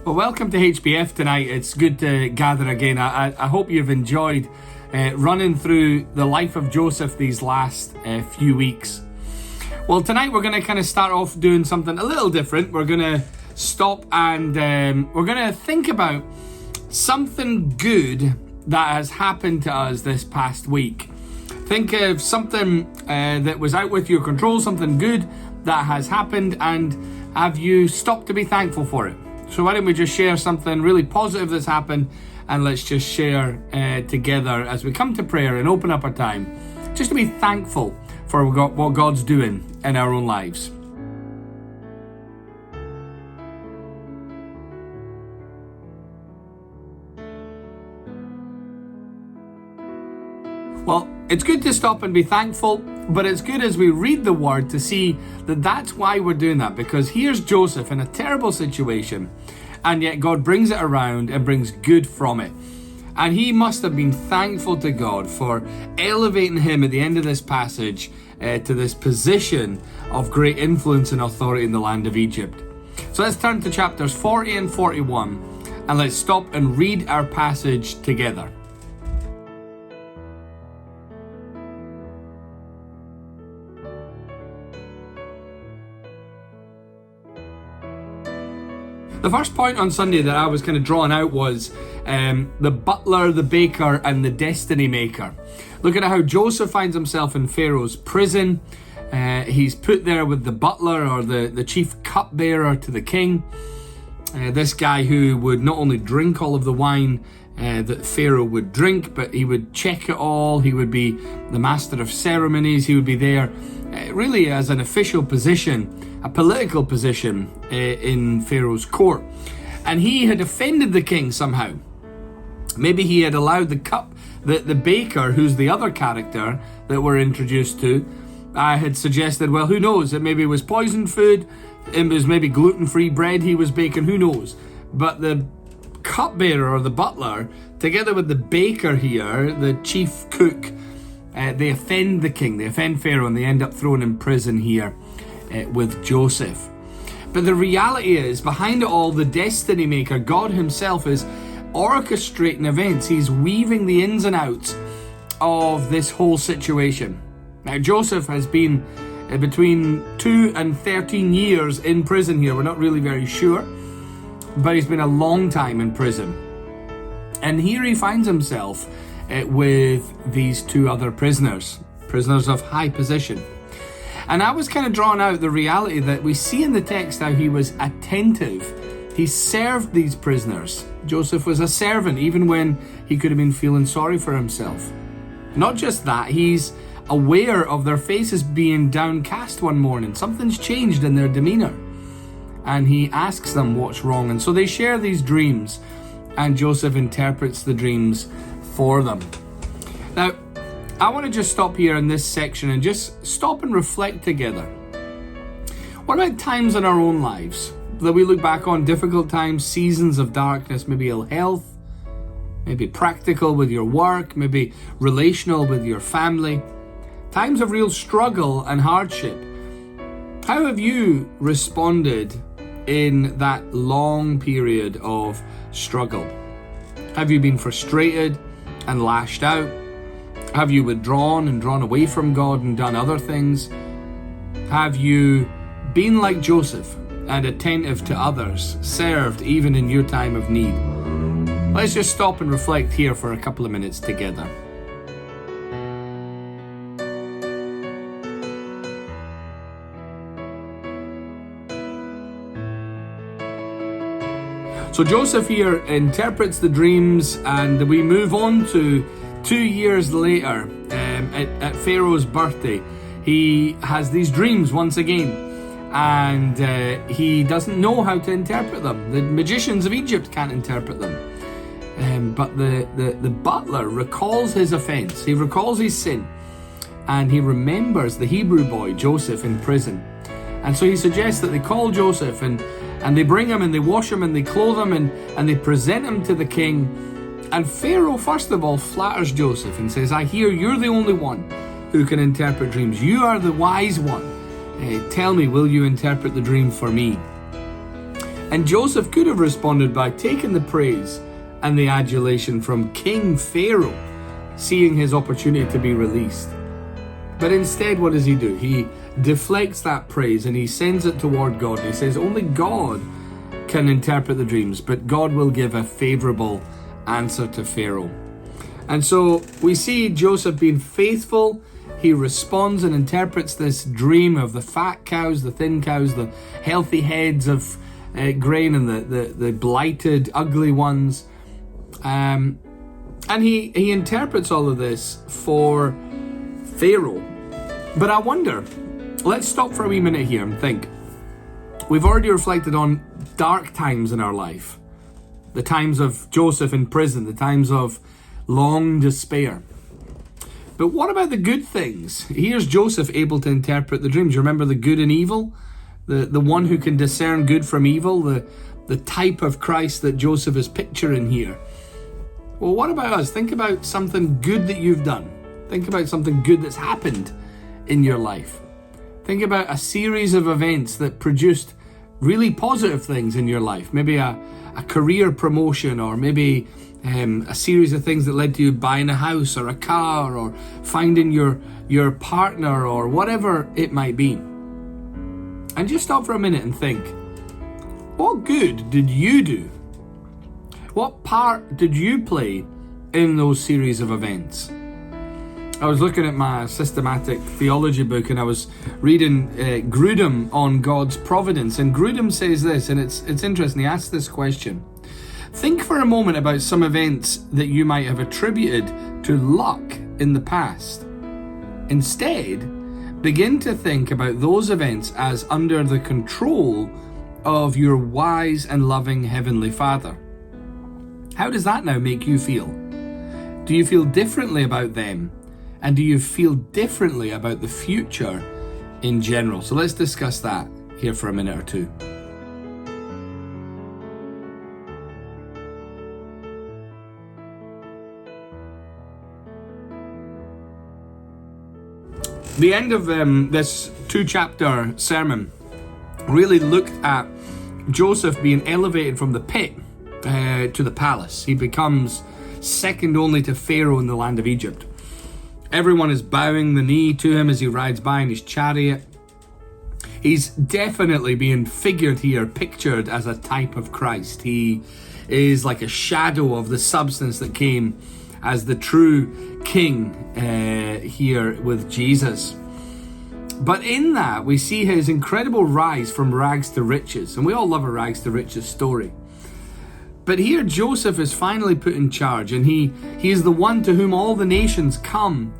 Well, welcome to HBF tonight. It's good to gather again. I hope you've enjoyed running through the life of Joseph these last few weeks. Well, tonight we're going to kind of start off doing something a little different. We're going to stop and we're going to think about something good that has happened to us this past week. Think of something that was out with your control, something good that has happened, and have you stopped to be thankful for it? So why don't we just share something really positive that's happened, and let's just share together as we come to prayer and open up our time, just to be thankful for what God's doing in our own lives. Well, it's good to stop and be thankful, but it's good as we read the word to see that that's why we're doing that, because here's Joseph in a terrible situation, and yet God brings it around and brings good from it. And he must have been thankful to God for elevating him at the end of this passage to this position of great influence and authority in the land of Egypt. So let's turn to chapters 40 and 41, and let's stop and read our passage together. The first point on Sunday that I was kind of drawing out was the butler, the baker, and the destiny maker. Looking at how Joseph finds himself in Pharaoh's prison. He's put there with the butler, or the chief cupbearer to the king. This guy who would not only drink all of the wine that Pharaoh would drink, but he would check it all. He would be the master of ceremonies. He would be there really as an official position, a political position in Pharaoh's court. And he had offended the king somehow. Maybe he had allowed the baker, who's the other character that we're introduced to, had suggested, well, who knows, it maybe was poisoned food, it was maybe gluten-free bread he was baking, who knows. But the cupbearer, or the butler, together with the baker here, the chief cook, they offend the king, they offend Pharaoh, and they end up thrown in prison here with Joseph. But the reality is, behind it all, the destiny maker, God himself, is orchestrating events. He's weaving the ins and outs of this whole situation. Now, Joseph has been between 2 and 13 years in prison here. We're not really very sure, but he's been a long time in prison. And here he finds himself with these two other prisoners of high position. And I was kind of drawing out the reality that we see in the text how he was attentive. He served these prisoners. Joseph was a servant even when he could have been feeling sorry for himself. Not just that, he's aware of their faces being downcast one morning. Something's changed in their demeanor. And he asks them what's wrong. And so they share these dreams, and Joseph interprets the dreams for them. Now, I want to just stop here in this section and just stop and reflect together. What about times in our own lives that we look back on, difficult times, seasons of darkness, maybe ill health, maybe practical with your work, maybe relational with your family, times of real struggle and hardship? How have you responded in that long period of struggle? Have you been frustrated and lashed out? Have you withdrawn and drawn away from God and done other things? Have you been like Joseph and attentive to others, served even in your time of need? Let's just stop and reflect here for a couple of minutes together. So Joseph here interprets the dreams, and we move on to 2 years later, at Pharaoh's birthday. He has these dreams once again, and he doesn't know how to interpret them. The magicians of Egypt can't interpret them. But the butler recalls his offense. He recalls his sin, and he remembers the Hebrew boy Joseph in prison. And so he suggests that they call Joseph, and they bring him, and they wash him, and they clothe him, and they present him to the king. And Pharaoh, first of all, flatters Joseph and says, I hear you're the only one who can interpret dreams. You are the wise one. Tell me, will you interpret the dream for me? And Joseph could have responded by taking the praise and the adulation from King Pharaoh, seeing his opportunity to be released. But instead, what does he do? He deflects that praise and he sends it toward God. He says only God can interpret the dreams, but God will give a favorable answer to Pharaoh. And so we see Joseph being faithful. He responds and interprets this dream of the fat cows, the thin cows, the healthy heads of grain, and the blighted, ugly ones. And he interprets all of this for Pharaoh. But I wonder, let's stop for a wee minute here and think. We've already reflected on dark times in our life. The times of Joseph in prison, the times of long despair. But what about the good things? Here's Joseph able to interpret the dreams. You remember the good and evil? The one who can discern good from evil? The type of Christ that Joseph is picturing here. Well, what about us? Think about something good that you've done. Think about something good that's happened in your life. Think about a series of events that produced really positive things in your life. Maybe a career promotion, or maybe a series of things that led to you buying a house or a car, or finding your partner, or whatever it might be. And just stop for a minute and think, what good did you do? What part did you play in those series of events? I was looking at my systematic theology book and I was reading Grudem on God's providence. And Grudem says this, and it's interesting. He asks this question. Think for a moment about some events that you might have attributed to luck in the past. Instead, begin to think about those events as under the control of your wise and loving Heavenly Father. How does that now make you feel? Do you feel differently about them? And do you feel differently about the future in general? So let's discuss that here for a minute or two. The end of this 2-chapter sermon really looked at Joseph being elevated from the pit to the palace. He becomes second only to Pharaoh in the land of Egypt. Everyone is bowing the knee to him as he rides by in his chariot. He's definitely being figured here, pictured as a type of Christ. He is like a shadow of the substance that came as the true king here with Jesus. But in that, we see his incredible rise from rags to riches. And we all love a rags to riches story. But here Joseph is finally put in charge, and he is the one to whom all the nations come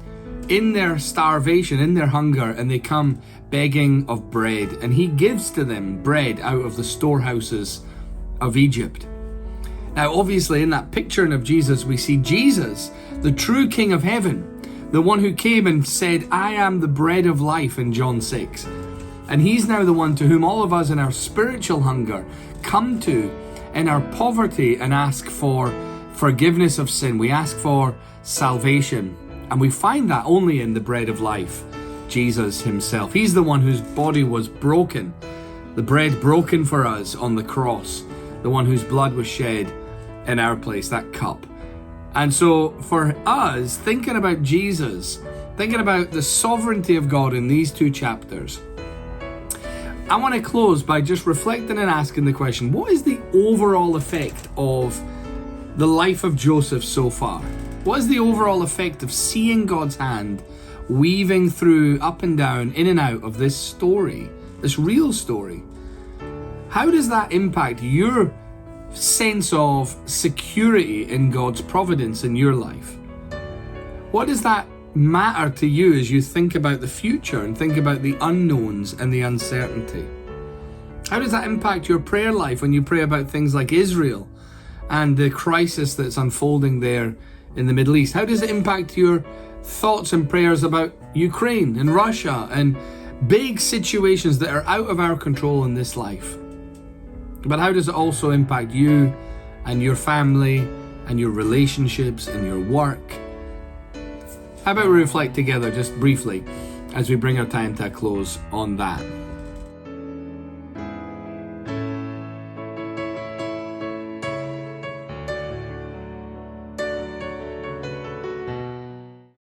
in their starvation, in their hunger, and they come begging of bread. And he gives to them bread out of the storehouses of Egypt. Now, obviously, in that picturing of Jesus, we see Jesus, the true King of heaven, the one who came and said, I am the bread of life in John 6. And he's now the one to whom all of us in our spiritual hunger come to in our poverty and ask for forgiveness of sin. We ask for salvation. And we find that only in the bread of life, Jesus himself. He's the one whose body was broken, the bread broken for us on the cross, the one whose blood was shed in our place, that cup. And so for us, thinking about Jesus, thinking about the sovereignty of God in these 2 chapters, I want to close by just reflecting and asking the question, what is the overall effect of the life of Joseph so far? What is the overall effect of seeing God's hand weaving through, up and down, in and out of this story, this real story? How does that impact your sense of security in God's providence in your life? What does that matter to you as you think about the future and think about the unknowns and the uncertainty? How does that impact your prayer life when you pray about things like Israel and the crisis that's unfolding there in the Middle East? How does it impact your thoughts and prayers about Ukraine and Russia and big situations that are out of our control in this life? But how does it also impact you and your family and your relationships and your work? How about we reflect together just briefly as we bring our time to a close on that?